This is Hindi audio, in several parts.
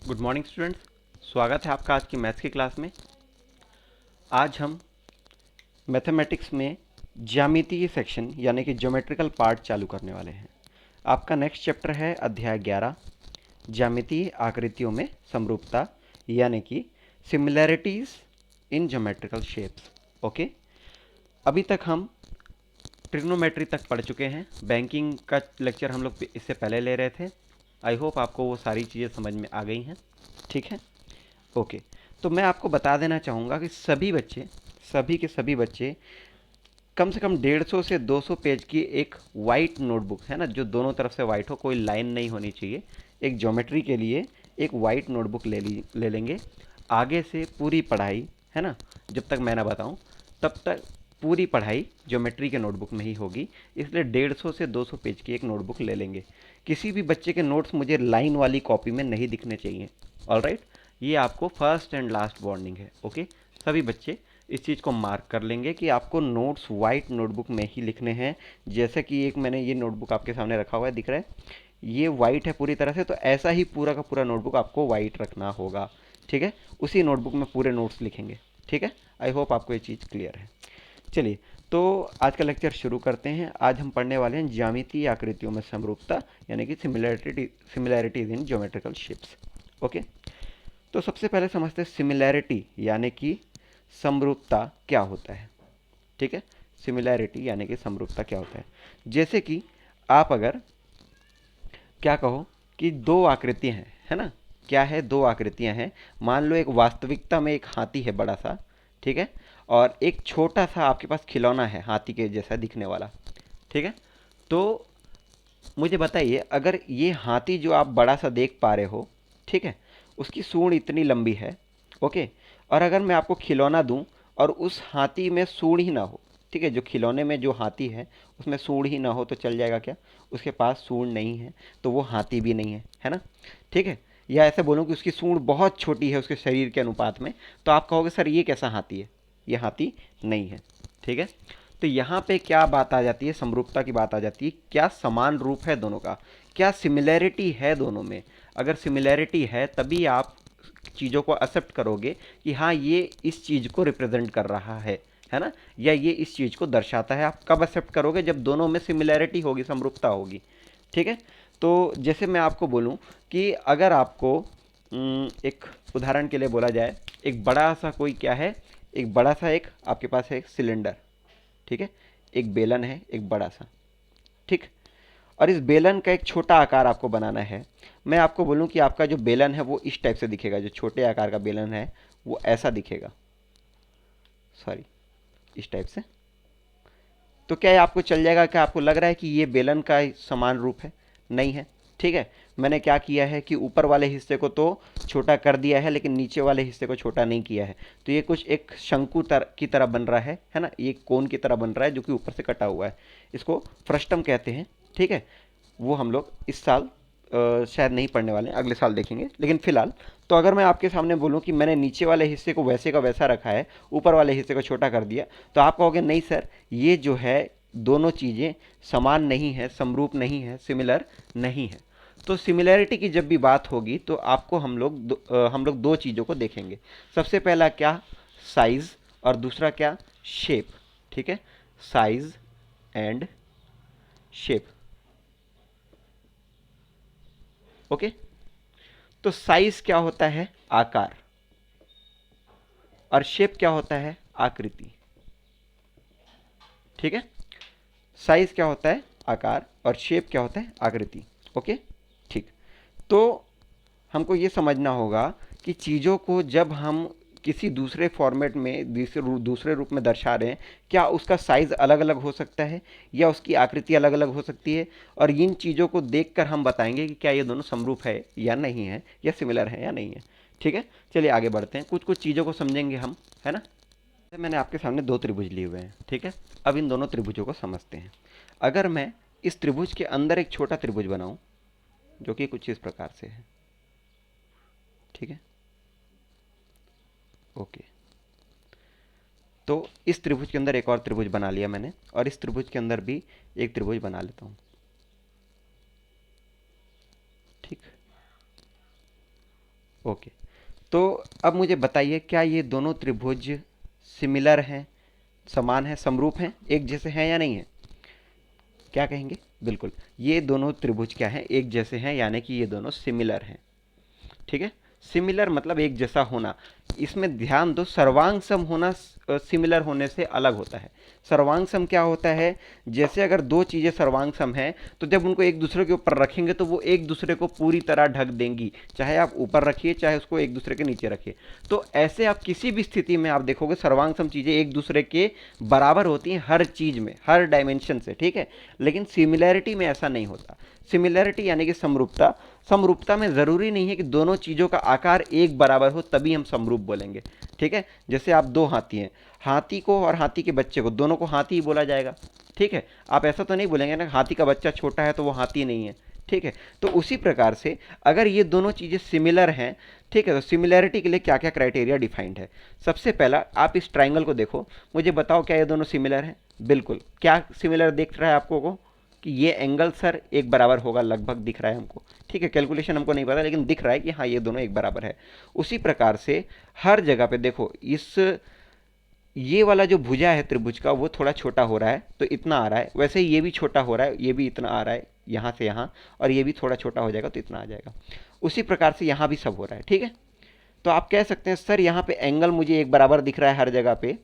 Good morning students. स्वागत है आपका आज की मैथ्स की क्लास में। आज हम मैथमेटिक्स में ज्यामितीय सेक्शन यानी कि ज्योमेट्रिकल पार्ट चालू करने वाले हैं। आपका नेक्स्ट चैप्टर है अध्याय 11, ज्यामितीय आकृतियों में समरूपता यानी कि सिमिलैरिटीज इन ज्योमेट्रिकल शेप्स। ओके, अभी तक हम ट्रिग्नोमेट्री तक पढ़ चुके हैं। बैंकिंग का लेक्चर हम लोग इससे पहले ले रहे थे। आई होप आपको वो सारी चीज़ें समझ में आ गई हैं। ठीक है, ओके। तो मैं आपको बता देना चाहूँगा कि सभी के सभी बच्चे कम से कम 150 से 200 पेज की एक वाइट नोटबुक है ना, जो दोनों तरफ से वाइट हो, कोई लाइन नहीं होनी चाहिए। एक ज्योमेट्री के लिए एक वाइट नोटबुक ले लेंगे। आगे से पूरी पढ़ाई है ना, जब तक मैं ना बताऊँ तब तक पूरी पढ़ाई ज्योमेट्री के नोटबुक में ही होगी। इसलिए 150 से 200 पेज की एक नोटबुक ले लेंगे। किसी भी बच्चे के नोट्स मुझे लाइन वाली कॉपी में नहीं दिखने चाहिए। ऑलराइट, ये आपको फर्स्ट एंड लास्ट वार्निंग है। ओके, सभी बच्चे इस चीज़ को मार्क कर लेंगे कि आपको नोट्स वाइट नोटबुक में ही लिखने हैं। जैसे कि एक मैंने ये नोटबुक आपके सामने रखा हुआ है, दिख रहा है, ये वाइट है पूरी तरह से, तो ऐसा ही पूरा का पूरा नोटबुक आपको वाइट रखना होगा। ठीक है, उसी नोटबुक में पूरे नोट्स लिखेंगे। ठीक है, आई होप आपको ये चीज़ क्लियर है। चलिए, तो आज का लेक्चर शुरू करते हैं। आज हम पढ़ने वाले हैं ज्यामितीय आकृतियों में समरूपता यानी कि सिमिलैरिटीज इन ज्योमेट्रिकल शेप्स। ओके, तो सबसे पहले समझते हैं सिमिलैरिटी यानी कि समरूपता क्या होता है। ठीक है, सिमिलैरिटी यानी कि समरूपता क्या होता है। जैसे कि आप अगर क्या कहो कि दो आकृतियां हैं, है ना, क्या है, दो आकृतियां हैं। मान लो एक वास्तविकता में एक हाथी है बड़ा सा, ठीक है, और एक छोटा सा आपके पास खिलौना है हाथी के जैसा दिखने वाला। ठीक है, तो मुझे बताइए, अगर ये हाथी जो आप बड़ा सा देख पा रहे हो, ठीक है, उसकी सूंड इतनी लंबी है, ओके, और अगर मैं आपको खिलौना दूं और उस हाथी में सूंड ही ना हो, ठीक है, जो खिलौने में जो हाथी है उसमें सूंड ही ना हो, तो चल जाएगा क्या? उसके पास सूंड नहीं है तो वो हाथी भी नहीं है ना। ठीक है, या ऐसे बोलूं कि उसकी सूंड बहुत छोटी है उसके शरीर के अनुपात में, तो आप कहोगे सर ये कैसा हाथी है, ये हाथी नहीं है। ठीक है, तो यहाँ पे क्या बात आ जाती है, समरूपता की बात आ जाती है। क्या समान रूप है दोनों का, क्या सिमिलैरिटी है दोनों में। अगर सिमिलैरिटी है तभी आप चीज़ों को एक्सेप्ट करोगे कि हाँ ये इस चीज़ को रिप्रेजेंट कर रहा है ना, या ये इस चीज़ को दर्शाता है। आप कब एक्सेप्ट करोगे? जब दोनों में सिमिलैरिटी होगी, समरूपता होगी। ठीक है, तो जैसे मैं आपको बोलूँ कि अगर आपको एक उदाहरण के लिए बोला जाए, एक बड़ा सा कोई क्या है, एक बड़ा सा एक आपके पास है एक सिलेंडर, ठीक है, एक बेलन है एक बड़ा सा, ठीक, और इस बेलन का एक छोटा आकार आपको बनाना है। मैं आपको बोलूं कि आपका जो बेलन है वो इस टाइप से दिखेगा, जो छोटे आकार का बेलन है वो ऐसा दिखेगा, सॉरी इस टाइप से। तो क्या ये आपको चल जाएगा? क्या आपको लग रहा है कि ये बेलन का समान रूप है? नहीं है। ठीक है, मैंने क्या किया है कि ऊपर वाले हिस्से को तो छोटा कर दिया है लेकिन नीचे वाले हिस्से को छोटा नहीं किया है। तो ये कुछ एक शंकु की तरह बन रहा है ना, ये कोन की तरह बन रहा है जो कि ऊपर से कटा हुआ है। इसको फ्रस्टम कहते हैं। ठीक है, वो हम लोग इस साल शायद नहीं पढ़ने वाले हैं, अगले साल देखेंगे। लेकिन फिलहाल तो अगर मैं आपके सामने बोलूं कि मैंने नीचे वाले हिस्से को वैसे का वैसा रखा है, ऊपर वाले हिस्से को छोटा कर दिया, तो आप कहोगे नहीं सर, ये जो है दोनों चीज़ें समान नहीं है, समरूप नहीं है, सिमिलर नहीं है। तो सिमिलैरिटी की जब भी बात होगी तो आपको हम लोग दो चीज़ों को देखेंगे। सबसे पहला क्या? साइज, और दूसरा क्या? शेप। ठीक है, साइज एंड शेप। ओके, तो साइज क्या होता है? आकार। और शेप क्या होता है? आकृति। ठीक है, साइज क्या होता है? आकार। और शेप क्या होता है? आकृति। ओके, ठीक। तो हमको ये समझना होगा कि चीज़ों को जब हम किसी दूसरे फॉर्मेट में दूसरे रूप में दर्शा रहे हैं, क्या उसका साइज़ अलग अलग हो सकता है या उसकी आकृति अलग अलग हो सकती है, और इन चीज़ों को देखकर हम बताएंगे कि क्या ये दोनों समरूप है या नहीं है, या सिमिलर है या नहीं है। ठीक है, चलिए आगे बढ़ते हैं, कुछ कुछ चीज़ों को समझेंगे हम, है ना। मैंने आपके सामने दो त्रिभुज लिए हुए हैं, ठीक है। अब इन दोनों त्रिभुजों को समझते हैं। अगर मैं इस त्रिभुज के अंदर एक छोटा त्रिभुज बनाऊं जो कि कुछ इस प्रकार से है, ठीक है, ओके, तो इस त्रिभुज के अंदर एक और त्रिभुज बना लिया मैंने, और इस त्रिभुज के अंदर भी एक त्रिभुज बना लेता हूं, ठीक। ओके, तो अब मुझे बताइए क्या ये दोनों त्रिभुज सिमिलर हैं, समान हैं, समरूप हैं, एक जैसे हैं या नहीं है? क्या कहेंगे? बिल्कुल, ये दोनों त्रिभुज क्या हैं, एक जैसे हैं, यानी कि ये दोनों सिमिलर हैं। ठीक है, सिमिलर मतलब एक जैसा होना। इसमें ध्यान दो, सर्वांग सम होना सिमिलर होने से अलग होता है। सर्वांग सम क्या होता है? जैसे अगर दो चीज़ें सर्वांग सम हैं तो जब उनको एक दूसरे के ऊपर रखेंगे तो वो एक दूसरे को पूरी तरह ढक देंगी, चाहे आप ऊपर रखिए चाहे उसको एक दूसरे के नीचे रखिए। तो ऐसे आप किसी भी स्थिति में आप देखोगे सर्वांग सम चीज़ें एक दूसरे के बराबर होती हैं, हर चीज़ में, हर डायमेंशन से। ठीक है, लेकिन सिमिलैरिटी में ऐसा नहीं होता। सिमिलैरिटी यानी कि समरूपता, समरूपता में ज़रूरी नहीं है कि दोनों चीज़ों का आकार एक बराबर हो तभी हम समरूप बोलेंगे। ठीक है, जैसे आप दो हाथी हैं, हाथी को और हाथी के बच्चे को, दोनों को हाथी ही बोला जाएगा। ठीक है, आप ऐसा तो नहीं बोलेंगे ना हाथी का बच्चा छोटा है तो वो हाथी नहीं है। ठीक है, तो उसी प्रकार से अगर ये दोनों चीज़ें सिमिलर हैं, ठीक है, तो सिमिलैरिटी के लिए क्या क्या क्राइटेरिया डिफाइंड है? सबसे पहला, आप इस ट्राइंगल को देखो, मुझे बताओ क्या ये दोनों सिमिलर हैं? बिल्कुल, क्या सिमिलर दिख रहा है आपको को? कि ये एंगल सर एक बराबर होगा, लगभग दिख रहा है हमको। ठीक है, कैलकुलेशन हमको नहीं पता लेकिन दिख रहा है कि हाँ ये दोनों एक बराबर है। उसी प्रकार से हर जगह पे देखो, इस ये वाला जो भुजा है त्रिभुज का वो थोड़ा छोटा हो रहा है तो इतना आ रहा है, वैसे ही ये भी छोटा हो रहा है, ये भी इतना आ रहा है यहाँ से यहाँ, और ये भी थोड़ा छोटा हो जाएगा तो इतना आ जाएगा। उसी प्रकार से यहाँ भी सब हो रहा है। ठीक है, तो आप कह सकते हैं सर यहाँ पे एंगल मुझे एक बराबर दिख रहा है हर जगह पे।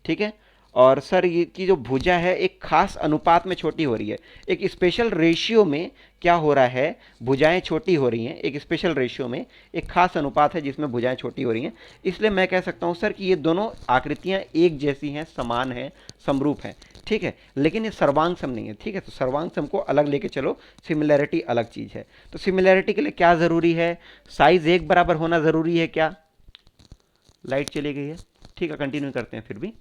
ठीक है, और सर ये की जो भुजा है एक खास अनुपात में छोटी हो रही है, एक स्पेशल रेशियो में क्या हो रहा है, भुजाएं छोटी हो रही हैं, एक स्पेशल रेशियो में एक खास अनुपात है जिसमें भुजाएं छोटी हो रही हैं। इसलिए मैं कह सकता हूं सर कि ये दोनों आकृतियां एक जैसी हैं, समान हैं, समरूप हैं। ठीक है, लेकिन ये सर्वांग सम नहीं है। ठीक है, तो सर्वांग सम को अलग लेके चलो, सिमिलैरिटी अलग चीज़ है। तो सिमिलैरिटी के लिए क्या ज़रूरी है? साइज एक बराबर होना ज़रूरी है क्या? लाइट चली गई है, ठीक है, कंटिन्यू करते हैं फिर भी।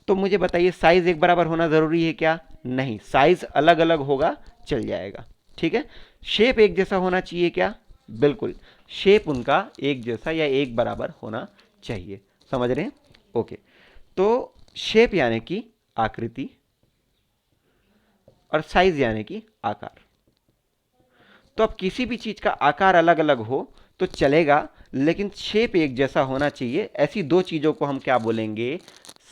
तो मुझे बताइए साइज एक बराबर होना जरूरी है क्या? नहीं, साइज अलग अलग होगा, चल जाएगा। ठीक है, शेप एक जैसा होना चाहिए क्या? बिल्कुल, शेप उनका एक जैसा या एक बराबर होना चाहिए। समझ रहे हैं? ओके, तो शेप यानी कि आकृति और साइज यानी कि आकार। तो अब किसी भी चीज का आकार अलग अलग हो तो चलेगा, लेकिन शेप एक जैसा होना चाहिए। ऐसी दो चीजों को हम क्या बोलेंगे?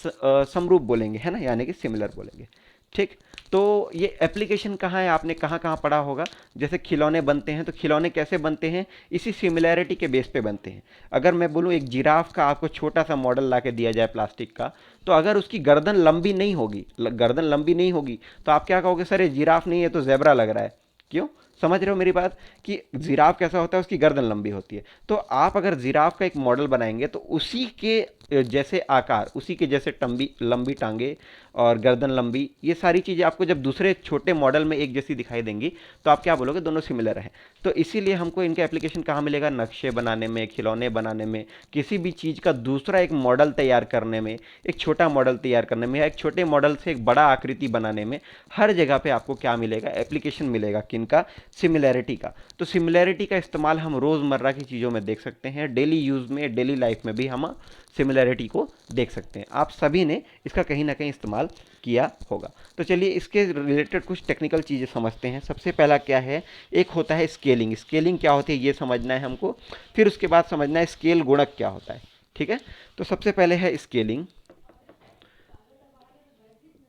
समरूप बोलेंगे, है ना, यानी कि सिमिलर बोलेंगे। ठीक, तो ये एप्लीकेशन कहाँ है, आपने कहाँ कहाँ पढ़ा होगा? जैसे खिलौने बनते हैं तो खिलौने कैसे बनते हैं? इसी सिमिलैरिटी के बेस पे बनते हैं। अगर मैं बोलूँ एक जिराफ का आपको छोटा सा मॉडल ला के दिया जाए प्लास्टिक का, तो अगर उसकी गर्दन लंबी नहीं होगी, गर्दन लंबी नहीं होगी तो आप क्या कहोगे? सर ये जिराफ नहीं है तो जेब्रा लग रहा है। क्यों? समझ रहे हो मेरी बात? कि जिराफ कैसा होता है, उसकी गर्दन लंबी होती है। तो आप अगर जिराफ का एक मॉडल बनाएंगे तो उसी के जैसे आकार, उसी के जैसे टंबी लंबी टांगे और गर्दन लंबी, ये सारी चीज़ें आपको जब दूसरे छोटे मॉडल में एक जैसी दिखाई देंगी तो आप क्या बोलोगे? दोनों सिमिलर हैं। तो इसीलिए हमको इनका एप्लीकेशन कहाँ मिलेगा? नक्शे बनाने में, खिलौने बनाने में, किसी भी चीज़ का दूसरा एक मॉडल तैयार करने में, एक छोटा मॉडल तैयार करने में, या एक छोटे मॉडल से एक बड़ा आकृति बनाने में, हर जगह पे आपको क्या मिलेगा? एप्लीकेशन मिलेगा। किनका? सिमिलैरिटी का। तो सिमिलैरिटी का इस्तेमाल हम रोज़मर्रा की चीज़ों में देख सकते हैं, डेली यूज़ में, डेली लाइफ में भी हम सिमिलैरिटी को देख सकते हैं। आप सभी ने इसका कहीं ना कहीं इस्तेमाल किया होगा। तो चलिए इसके रिलेटेड कुछ टेक्निकल चीज़ें समझते हैं। सबसे पहला क्या है? एक होता है स्केलिंग। स्केलिंग क्या होती है ये समझना है हमको, फिर उसके बाद समझना है स्केल गुणक क्या होता है। ठीक है, तो सबसे पहले है स्केलिंग,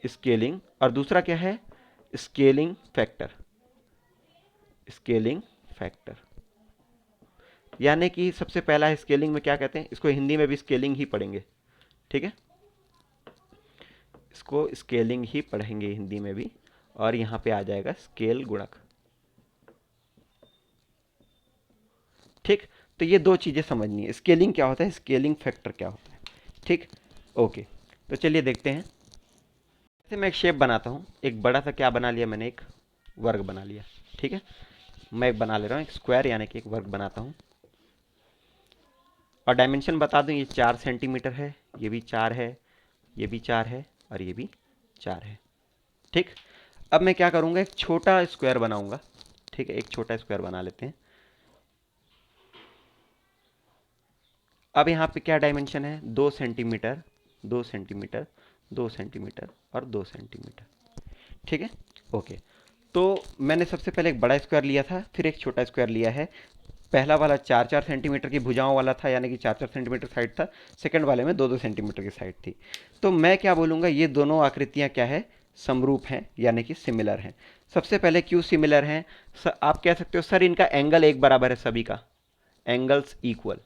स्केलिंग, और दूसरा क्या है? Scaling factor. स्केलिंग फैक्टर यानी कि सबसे पहला है स्केलिंग में क्या कहते हैं? इसको हिंदी में भी स्केलिंग ही पढ़ेंगे। ठीक है, इसको स्केलिंग ही पढ़ेंगे हिंदी में भी, और यहाँ पे आ जाएगा स्केल गुणक। ठीक, तो ये दो चीज़ें समझनी है, स्केलिंग क्या होता है, स्केलिंग फैक्टर क्या होता है। ठीक, ओके, तो चलिए देखते हैं। जैसे मैं एक शेप बनाता हूँ, एक बड़ा सा क्या बना लिया मैंने? एक वर्ग बना लिया। ठीक है, मैं एक बना ले रहा हूँ, एक स्क्वायर यानी कि एक वर्ग बनाता हूँ, और डायमेंशन बता दूँ, ये 4 सेंटीमीटर है, ये भी 4 है, ये भी 4 है, और ये भी 4 है। ठीक, अब मैं क्या करूँगा? एक छोटा स्क्वायर बनाऊँगा। ठीक है, एक छोटा स्क्वायर बना लेते हैं। अब यहाँ पे क्या डायमेंशन है? 2 सेंटीमीटर, 2 सेंटीमीटर, 2 सेंटीमीटर और 2 सेंटीमीटर। ठीक है, ओके, तो मैंने सबसे पहले एक बड़ा स्क्वायर लिया था, फिर एक छोटा स्क्वायर लिया है। पहला वाला 4-4 सेंटीमीटर की भुजाओं वाला था, यानी कि 4-4 सेंटीमीटर साइड था, सेकंड वाले में 2-2 सेंटीमीटर की साइड थी। तो मैं क्या बोलूँगा, ये दोनों आकृतियाँ क्या है, समरूप हैं, यानी कि सिमिलर हैं। सबसे पहले क्यों सिमिलर हैं, आप कह सकते हो सर इनका एंगल एक बराबर है, सभी का एंगल्स इक्वल,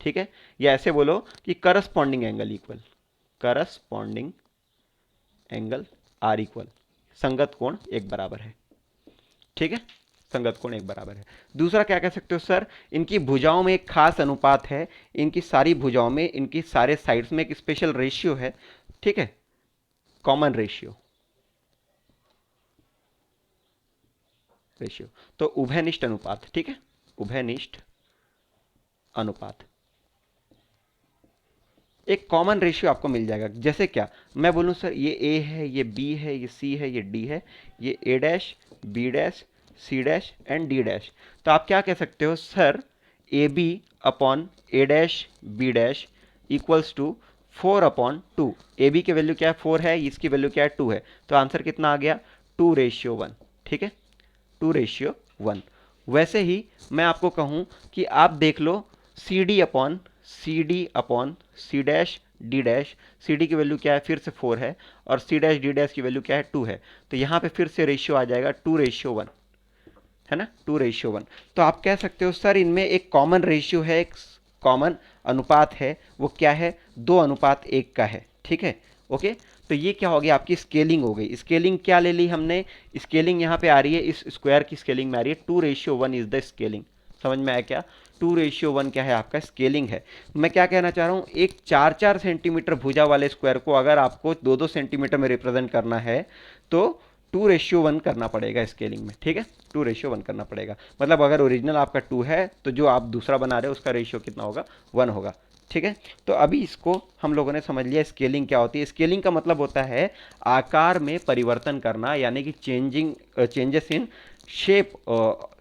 ठीक है, या ऐसे बोलो कि corresponding angle equal, corresponding angle are equal, संगत कोण एक बराबर है, ठीक है, संगत कोण एक बराबर है। दूसरा क्या कह सकते हो सर, इनकी भुजाओं में एक खास अनुपात है, इनकी सारी भुजाओं में, इनकी सारे साइड्स में एक स्पेशल रेशियो है, ठीक है, कॉमन रेशियो, तो उभयनिष्ठ अनुपात, ठीक है, उभयनिष्ठ अनुपात, एक कॉमन रेशियो आपको मिल जाएगा। जैसे क्या मैं बोलूं सर, ये ए है, ये बी है, ये सी है, ये डी है, ये A dash, B dash, C dash and D dash, तो आप क्या कह सकते हो sir, A B upon A dash B dash equals to 4/2। A B की वैल्यू क्या है, 4 है, इसकी वैल्यू क्या है, 2 है, तो आंसर कितना आ गया, 2:1, ठीक है, 2:1। वैसे ही मैं आपको कहूं कि आप देख लो C D upon C dash D dash, C D की वैल्यू क्या है, फिर से 4 है, और सी डैश डी डैश की वैल्यू क्या है, 2 है, तो यहाँ पे फिर से रेशियो आ जाएगा 2:1, है ना, 2:1। तो आप कह सकते हो सर इनमें एक कॉमन रेशियो है, एक कॉमन अनुपात है, वो क्या है, 2:1 का है, ठीक है, ओके। तो ये क्या हो गया, आपकी स्केलिंग हो गई। स्केलिंग क्या ले ली हमने, स्केलिंग यहाँ पे आ रही है, इस स्क्वायर की स्केलिंग में आ रही है, 2:1 इज द स्केलिंग, समझ में आया क्या, 2:1 क्या है, आपका स्केलिंग है। मैं क्या कहना चाह रहा हूँ, एक 4-4 सेंटीमीटर भुजा वाले स्क्वायर को अगर आपको 2-2 सेंटीमीटर में रिप्रेजेंट करना है तो 2:1 करना पड़ेगा स्केलिंग में, ठीक है, 2:1 करना पड़ेगा। मतलब अगर ओरिजिनल आपका 2 है तो जो आप दूसरा बना रहे हो उसका रेशियो कितना होगा, 1 होगा, ठीक है। तो अभी इसको हम लोगों ने समझ लिया स्केलिंग क्या होती है। स्केलिंग का मतलब होता है आकार में परिवर्तन करना, यानी कि changes in shape,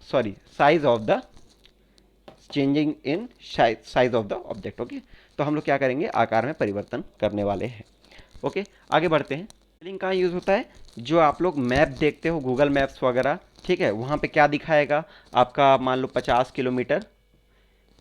sorry size of the, changing in size of the object, okay. तो हम लोग क्या करेंगे, आकार में परिवर्तन करने वाले हैं, ओके। आगे बढ़ते हैं। स्केलिंग कहाँ यूज़ होता है, जो आप लोग मैप देखते हो, गूगल मैप्स वगैरह, ठीक है, वहाँ पे क्या दिखाएगा आपका, मान लो 50 किलोमीटर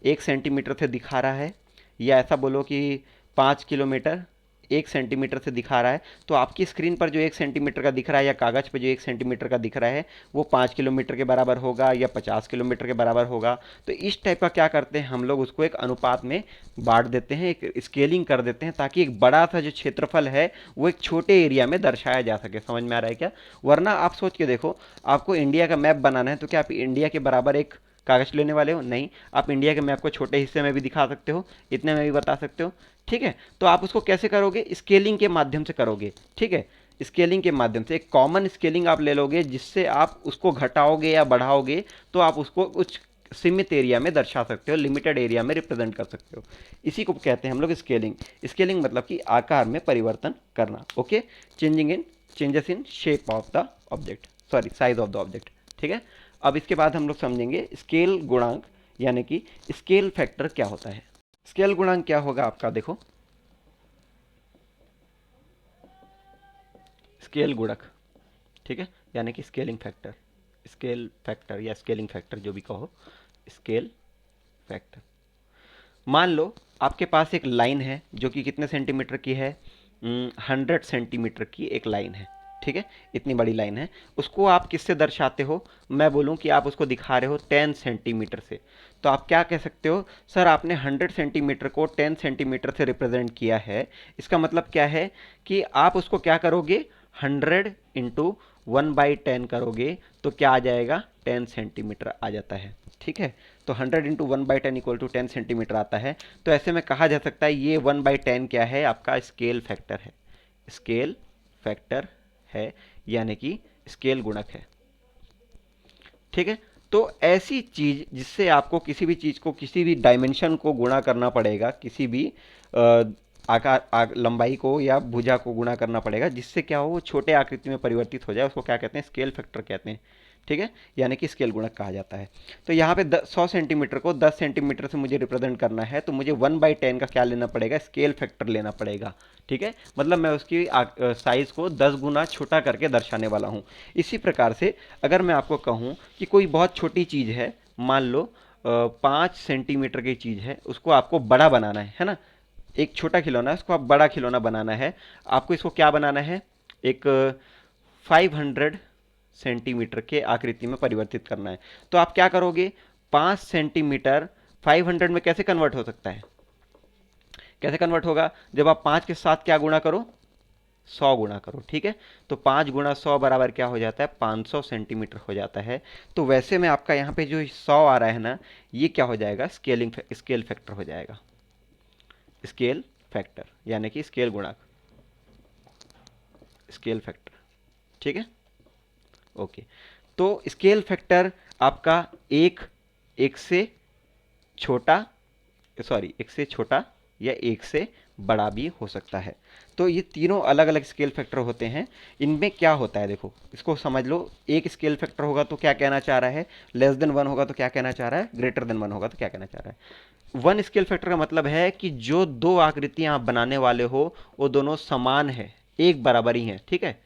1 सेंटीमीटर से दिखा रहा है, या ऐसा बोलो कि 5 किलोमीटर 1 सेंटीमीटर से दिखा रहा है, तो आपकी स्क्रीन पर जो 1 सेंटीमीटर का दिख रहा है या कागज़ पर जो 1 सेंटीमीटर का दिख रहा है वो 5 किलोमीटर के बराबर होगा या 50 किलोमीटर के बराबर होगा। तो इस टाइप का क्या करते हैं हम लोग, उसको एक अनुपात में बांट देते हैं, एक स्केलिंग कर देते हैं, ताकि एक बड़ा सा जो क्षेत्रफल है वो एक छोटे एरिया में दर्शाया जा सके। समझ में आ रहा है क्या, वरना आप सोच के देखो, आपको इंडिया का मैप बनाना है तो क्या आप इंडिया के बराबर एक कागज लेने वाले हो, नहीं, आप इंडिया के मैप को छोटे हिस्से में भी दिखा सकते हो, इतने में भी बता सकते हो, ठीक है। तो आप उसको कैसे करोगे, स्केलिंग के माध्यम से करोगे, ठीक है, स्केलिंग के माध्यम से एक कॉमन स्केलिंग आप ले लोगे, जिससे आप उसको घटाओगे या बढ़ाओगे तो आप उसको कुछ सीमित एरिया में दर्शा सकते हो, लिमिटेड एरिया में रिप्रेजेंट कर सकते हो। इसी को कहते हैं हम लोग स्केलिंग। स्केलिंग मतलब कि आकार में परिवर्तन करना, okay, changes in shape of the object, sorry size of the object, ठीक है। अब इसके बाद हम लोग समझेंगे स्केल गुणांक, यानी कि स्केल फैक्टर क्या होता है। स्केल गुणांक क्या होगा आपका, देखो, स्केल गुणक, ठीक है, यानी कि स्केलिंग फैक्टर, स्केल फैक्टर या स्केलिंग फैक्टर जो भी कहो, स्केल फैक्टर। मान लो आपके पास एक लाइन है जो कि कितने सेंटीमीटर की है, 100 सेंटीमीटर की एक लाइन है, ठीक है, इतनी बड़ी लाइन है। उसको आप किससे दर्शाते हो, मैं बोलूं कि आप उसको दिखा रहे हो 10 सेंटीमीटर से, तो आप क्या कह सकते हो, सर आपने 100 सेंटीमीटर को 10 सेंटीमीटर से रिप्रेजेंट किया है। इसका मतलब क्या है कि आप उसको क्या करोगे, 100 इंटू 1/10 करोगे तो क्या आ जाएगा, 10 सेंटीमीटर आ जाता है, ठीक है। तो 100 इंटू 1/10 इक्वल टू 10 सेंटीमीटर आता है। तो ऐसे में कहा जा सकता है ये 1/10 क्या है, आपका स्केल फैक्टर है, स्केल फैक्टर है, यानी कि स्केल गुणक है, ठीक है। तो ऐसी चीज जिससे आपको किसी भी चीज को, किसी भी डायमेंशन को गुणा करना पड़ेगा, किसी भी लंबाई को या भुजा को गुणा करना पड़ेगा, जिससे क्या हो, वो छोटे आकृति में परिवर्तित हो जाए, उसको क्या कहते हैं, स्केल फैक्टर कहते हैं, ठीक है, यानी कि स्केल गुणक कहा जाता है। तो यहाँ पे 100 सेंटीमीटर को 10 सेंटीमीटर से मुझे रिप्रेजेंट करना है, तो मुझे 1/10 का क्या लेना पड़ेगा, स्केल फैक्टर लेना पड़ेगा, ठीक है। मतलब मैं उसकी साइज को 10 गुना छोटा करके दर्शाने वाला हूँ। इसी प्रकार से अगर मैं आपको कहूँ कि कोई बहुत छोटी चीज़ है, मान लो 5 सेंटीमीटर की चीज़ है, उसको आपको बड़ा बनाना है ना। एक छोटा खिलौना है, उसको आप बड़ा खिलौना बनाना है। आपको इसको क्या बनाना है, एक 500 सेंटीमीटर के आकृति में परिवर्तित करना है। तो आप क्या करोगे, 5 सेंटीमीटर 500 में कैसे कन्वर्ट हो सकता है, कैसे कन्वर्ट होगा, जब आप 5 के साथ क्या गुणा करो, 100 गुणा करो, ठीक है। तो 5 गुणा 100 बराबर क्या हो जाता है, 500 सेंटीमीटर हो जाता है। तो वैसे में आपका यहाँ पे जो 100 आ रहा है ना, ये क्या हो जाएगा, स्केल फैक्टर हो जाएगा, स्केल फैक्टर यानी कि स्केल गुणक, स्केल फैक्टर, ठीक है। ओके, तो स्केल फैक्टर आपका एक से छोटा, सॉरी एक से छोटा या एक से बड़ा भी हो सकता है। तो ये तीनों अलग अलग स्केल फैक्टर होते हैं। इनमें क्या होता है, देखो इसको समझ लो। एक स्केल फैक्टर होगा तो क्या कहना चाह रहा है, लेस देन 1 होगा तो क्या कहना चाह रहा है, ग्रेटर देन 1 होगा तो क्या कहना चाह रहा है। 1 स्केल फैक्टर का मतलब है कि जो दो आकृतियां आप बनाने वाले हो वो दोनों समान है, एक बराबर ही है, ठीक है,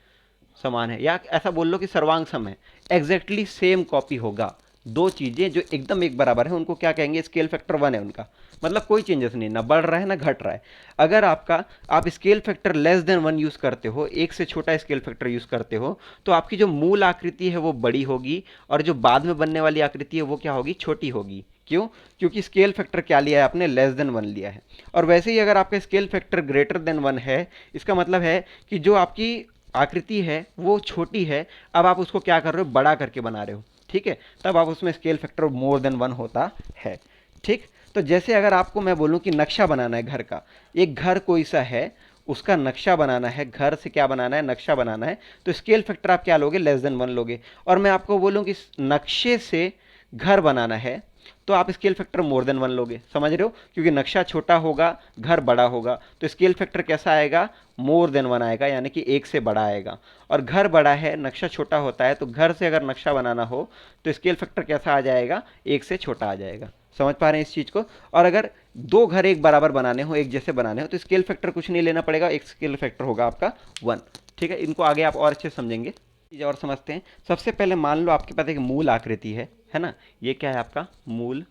समान है, या ऐसा बोल लो कि सर्वांग सम है, एग्जैक्टली सेम कॉपी होगा। दो चीजें जो एकदम एक बराबर है उनको क्या कहेंगे, स्केल फैक्टर 1 है उनका, मतलब कोई चेंजेस नहीं, ना बढ़ रहा है ना घट रहा है। अगर आप scale factor less than 1 use करते हो, एक से छोटा स्केल फैक्टर यूज करते हो, तो आपकी जो मूल आकृति है वो बड़ी होगी और जो बाद में बनने वाली आकृति है वो क्या होगी, छोटी होगी। क्यों, क्योंकि स्केल फैक्टर क्या लिया है आपने, लेस देन 1 लिया है। और वैसे ही अगर आपका स्केल फैक्टर ग्रेटर देन 1 है, इसका मतलब है कि जो आपकी आकृति है वो छोटी है, अब आप उसको क्या कर रहे हो, बड़ा करके बना रहे हो, ठीक है, तब आप उसमें स्केल फैक्टर मोर देन 1 होता है, ठीक। तो जैसे अगर आपको मैं बोलूं कि नक्शा बनाना है घर का, एक घर कोई सा है, उसका नक्शा बनाना है, घर से क्या बनाना है, नक्शा बनाना है, तो स्केल फैक्टर आप क्या लोगे, लेस देन 1 लोगे। और मैं आपको बोलूं कि नक्शे से घर बनाना है, तो आप स्केल फैक्टर मोर देन 1 लोगे, समझ रहे हो, क्योंकि नक्शा छोटा होगा, घर बड़ा होगा, तो स्केल फैक्टर कैसा आएगा, मोर देन 1 आएगा, यानी कि एक से बड़ा आएगा। और घर बड़ा है, नक्शा छोटा होता है, तो घर से अगर नक्शा बनाना हो तो स्केल फैक्टर कैसा आ जाएगा, एक से छोटा आ जाएगा। समझ पा रहे हैं इस चीज को। और अगर दो घर एक बराबर बनाने हो, एक जैसे बनाने हो, तो स्केल फैक्टर कुछ नहीं लेना पड़ेगा, एक स्केल फैक्टर होगा आपका 1, ठीक है। इनको आगे आप और अच्छे समझेंगे, चीज़ और समझते हैं। सबसे पहले मान लो आपके पास एक मूल आकृति है ना, ये क्या है आपका मूल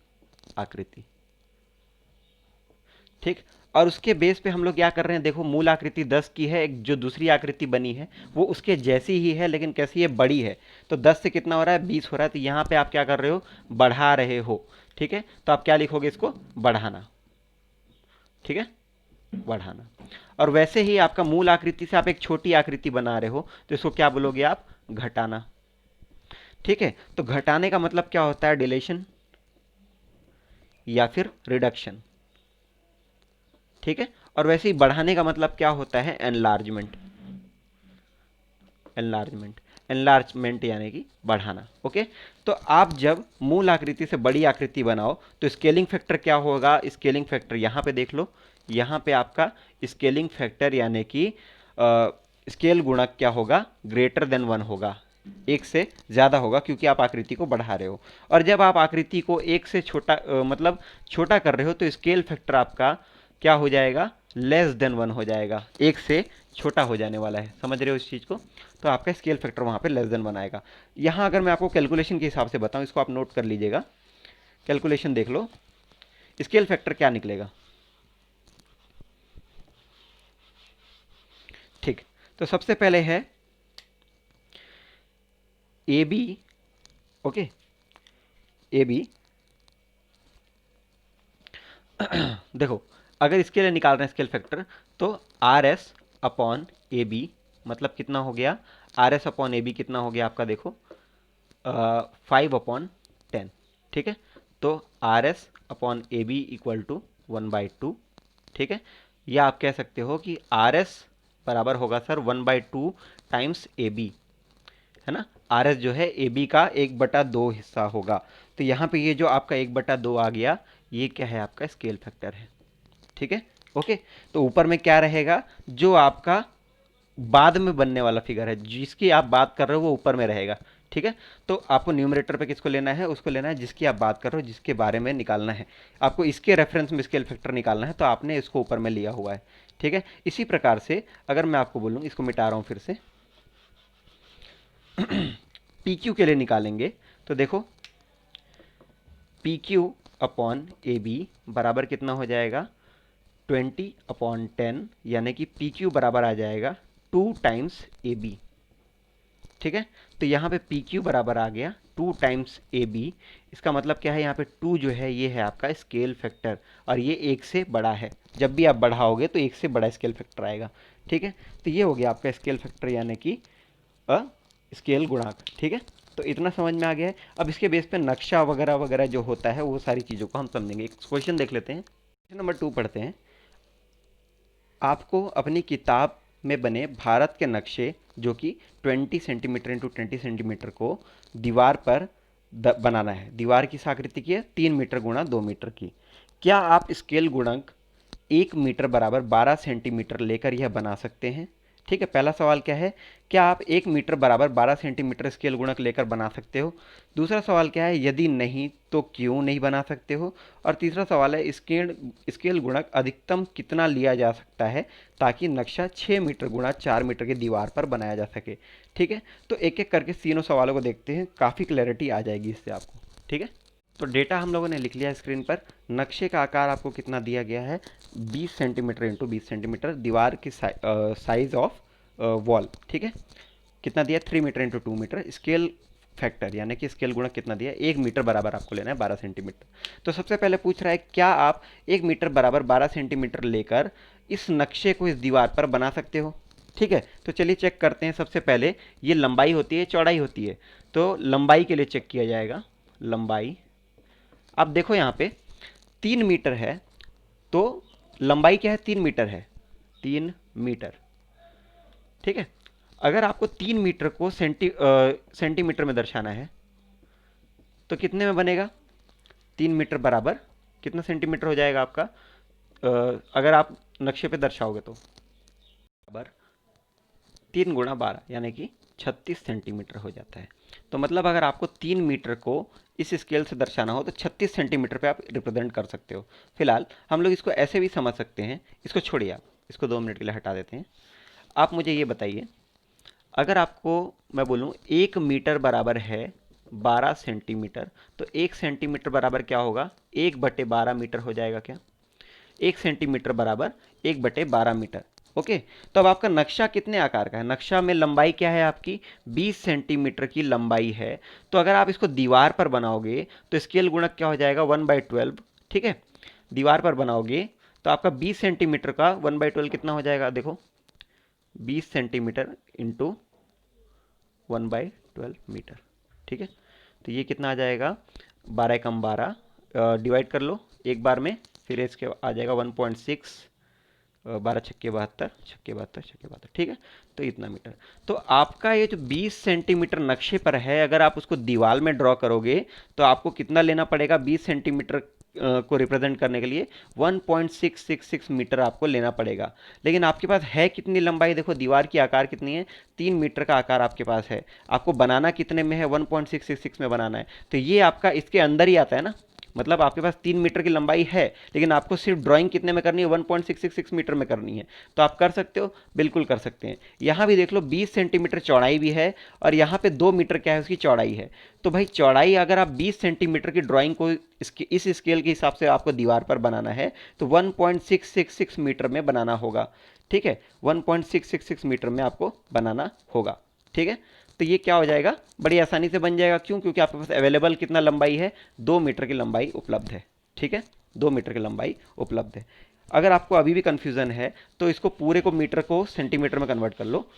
आकृति, ठीक। और उसके बेस पे हम लोग क्या कर रहे हैं, देखो मूल आकृति 10 की है, एक जो दूसरी आकृति बनी है वो उसके जैसी ही है, लेकिन कैसी है, बड़ी है। तो 10 से कितना हो रहा है, 20 हो रहा है। तो यहाँ पे आप क्या कर रहे हो, बढ़ा रहे हो, ठीक है। तो आप क्या लिखोगे, इसको बढ़ाना, ठीक है, बढ़ाना। और वैसे ही आपका मूल आकृति से आप एक छोटी आकृति बना रहे हो, तो इसको क्या बोलोगे आप, घटाना, ठीक है। तो घटाने का मतलब क्या होता है, डिलेशन या फिर रिडक्शन, ठीक है। और वैसे ही बढ़ाने का मतलब क्या होता है, एनलार्जमेंट, एनलार्जमेंट, एनलार्जमेंट यानी कि बढ़ाना, ओके। तो आप जब मूल आकृति से बड़ी आकृति बनाओ तो स्केलिंग फैक्टर क्या होगा, स्केलिंग फैक्टर यहाँ पे देख लो, यहाँ पे आपका स्केलिंग फैक्टर यानी कि स्केल गुणक क्या होगा, ग्रेटर देन 1 होगा, एक से ज़्यादा होगा, क्योंकि आप आकृति को बढ़ा रहे हो। और जब आप आकृति को एक से छोटा मतलब छोटा कर रहे हो, तो स्केल फैक्टर आपका क्या हो जाएगा, लेस देन 1 हो जाएगा, एक से छोटा हो जाने वाला है, समझ रहे हो इस चीज़ को। तो आपका स्केल फैक्टर वहाँ पे लेस देन 1 आएगा। यहाँ अगर मैं आपको कैलकुलेशन के हिसाब से बताऊँ, इसको आप नोट कर लीजिएगा, कैलकुलेशन देख लो, स्केल फैक्टर क्या निकलेगा, ठीक। तो सबसे पहले है A B, okay, A B देखो, अगर इसके लिए निकाल रहे हैं स्केल फैक्टर, तो R S upon A B मतलब कितना हो गया, R S upon A B कितना हो गया आपका, देखो 5/10, ठीक है। तो R S upon A B equal to 1/2, ठीक है। या आप कह सकते हो कि आर एस बराबर होगा सर 1/2 टाइम्स ए बी, है ना। आर एस जो है ए बी का 1/2 हिस्सा होगा। तो यहाँ पे ये जो आपका 1/2 आ गया, ये क्या है, आपका स्केल फैक्टर है, ठीक है, ओके। तो ऊपर में क्या रहेगा, जो आपका बाद में बनने वाला फिगर है, जिसकी आप बात कर रहे हो वो ऊपर में रहेगा, ठीक है। तो आपको न्यूमरेटर पे किसको लेना है, उसको लेना है जिसकी आप बात कर रहे हो, जिसके बारे में निकालना है आपको, इसके रेफरेंस में स्केल फैक्टर निकालना है, तो आपने इसको ऊपर में लिया हुआ है, ठीक है। इसी प्रकार से अगर मैं आपको बोलूँ, इसको मिटा रहा हूँ फिर से, पी क्यू के लिए निकालेंगे, तो देखो P Q upon A B बराबर कितना हो जाएगा 20/10, यानी कि पी क्यू बराबर आ जाएगा 2 टाइम्स ए बी। ठीक है, तो यहाँ पे पी क्यू बराबर आ गया 2 टाइम्स ए बी। इसका मतलब क्या है, यहाँ पे 2 जो है ये है आपका स्केल फैक्टर, और ये 1 से बड़ा है। जब भी आप बढ़ाओगे तो 1 से बड़ा स्केल फैक्टर आएगा। ठीक है, तो ये हो गया आपका स्केल फैक्टर यानी कि स्केल गुणांक। ठीक है, तो इतना समझ में आ गया है। अब इसके बेस पे नक्शा वगैरह वगैरह जो होता है वो सारी चीज़ों को हम समझेंगे। एक क्वेश्चन देख लेते हैं, क्वेश्चन नंबर 2 पढ़ते हैं। आपको अपनी किताब में बने भारत के नक्शे जो कि 20 सेंटीमीटर इंटू 20 सेंटीमीटर को दीवार पर बनाना है। दीवार की आकृति की है 3 मीटर गुणा 2 मीटर की। क्या आप स्केल गुणक 1 मीटर बराबर 12 सेंटीमीटर लेकर यह बना सकते हैं? ठीक है, पहला सवाल क्या है, क्या आप 1 मीटर बराबर 12 सेंटीमीटर स्केल गुणक लेकर बना सकते हो? दूसरा सवाल क्या है, यदि नहीं तो क्यों नहीं बना सकते हो? और तीसरा सवाल है, स्केल गुणक अधिकतम कितना लिया जा सकता है ताकि नक्शा 6 मीटर गुणा 4 मीटर की दीवार पर बनाया जा सके? ठीक है, तो एक एक करके तीनों सवालों को देखते हैं, काफ़ी क्लैरिटी आ जाएगी इससे आपको। ठीक है, तो डेटा हम लोगों ने लिख लिया स्क्रीन पर। नक्शे का आकार आपको कितना दिया गया है, 20 सेंटीमीटर इंटू 20 सेंटीमीटर। दीवार की साइज ऑफ वॉल, ठीक है, कितना दिया, 3 metre into 2 metre. Scale factor यानी कि स्केल गुणक कितना दिया, 1 मीटर बराबर आपको लेना है 12 सेंटीमीटर। तो सबसे पहले पूछ रहा है, क्या आप 1 मीटर बराबर 12 सेंटीमीटर लेकर इस नक्शे को इस दीवार पर बना सकते हो? ठीक है, तो चलिए चेक करते हैं। सबसे पहले ये लंबाई होती है, चौड़ाई होती है, तो लंबाई के लिए चेक किया जाएगा। लंबाई, अब देखो यहाँ पे 3 मीटर है, तो लंबाई क्या है, 3 मीटर है, 3 मीटर। ठीक है, अगर आपको 3 मीटर को सेंटीमीटर में दर्शाना है तो कितने में बनेगा, 3 मीटर बराबर कितना सेंटीमीटर हो जाएगा आपका, अगर आप नक्शे पे दर्शाओगे तो बराबर 3 गुणा 12 यानी कि 36 सेंटीमीटर हो जाता है। तो मतलब अगर आपको 3 मीटर को इस स्केल से दर्शाना हो तो 36 सेंटीमीटर पे आप रिप्रेजेंट कर सकते हो। फिलहाल हम लोग इसको ऐसे भी समझ सकते हैं, इसको छोड़िए, आप इसको 2 मिनट के लिए हटा देते हैं। आप मुझे ये बताइए, अगर आपको मैं बोलूँ 1 मीटर बराबर है 12 सेंटीमीटर, तो 1 सेंटीमीटर बराबर क्या होगा, 1/12 मीटर हो जाएगा क्या? 1 सेंटीमीटर बराबर 1/12 मीटर। ओके, तो अब आपका नक्शा कितने आकार का है, नक्शा में लंबाई क्या है आपकी, 20 सेंटीमीटर की लंबाई है। तो अगर आप इसको दीवार पर बनाओगे तो स्केल गुणक क्या हो जाएगा, 1/12। ठीक है, दीवार पर बनाओगे तो आपका 20 सेंटीमीटर का 1/12 कितना हो जाएगा, देखो 20 सेंटीमीटर इंटू 1/12 मीटर। ठीक है, तो ये कितना आ जाएगा, 12 कम 12, डिवाइड कर लो एक बार में, फिर इसके आ जाएगा 1.6, 12 छक्के 72, छक्के 72, छक्के 72। ठीक है, तो इतना मीटर। तो आपका ये जो 20 सेंटीमीटर नक्शे पर है, अगर आप उसको दीवार में ड्रॉ करोगे तो आपको कितना लेना पड़ेगा, 20 सेंटीमीटर को रिप्रेजेंट करने के लिए 1.666 मीटर आपको लेना पड़ेगा। लेकिन आपके पास है कितनी लंबाई, देखो दीवार की आकार कितनी है, 3 मीटर का आकार आपके पास है। आपको बनाना कितने में है, 1.666 में बनाना है। तो ये आपका इसके अंदर ही आता है ना, मतलब आपके पास 3 मीटर की लंबाई है, लेकिन आपको सिर्फ ड्राइंग कितने में करनी है, 1.666 मीटर में करनी है। तो आप कर सकते हो, बिल्कुल कर सकते हैं। यहाँ भी देख लो 20 सेंटीमीटर चौड़ाई भी है, और यहाँ पे 2 मीटर क्या है, उसकी चौड़ाई है। तो भाई चौड़ाई अगर आप 20 सेंटीमीटर की ड्राइंग को इस स्केल के हिसाब से आपको दीवार पर बनाना है तो 1.666 मीटर में बनाना होगा। ठीक है, 1.666 मीटर में आपको बनाना होगा। ठीक है, तो ये क्या हो जाएगा, बड़ी आसानी से बन जाएगा। क्यों, क्योंकि आपके पास अवेलेबल कितना लंबाई है, 2 मीटर की लंबाई उपलब्ध है। ठीक है, 2 मीटर की लंबाई उपलब्ध है। अगर आपको अभी भी कंफ्यूजन है तो इसको पूरे को मीटर को सेंटीमीटर में कन्वर्ट कर लो,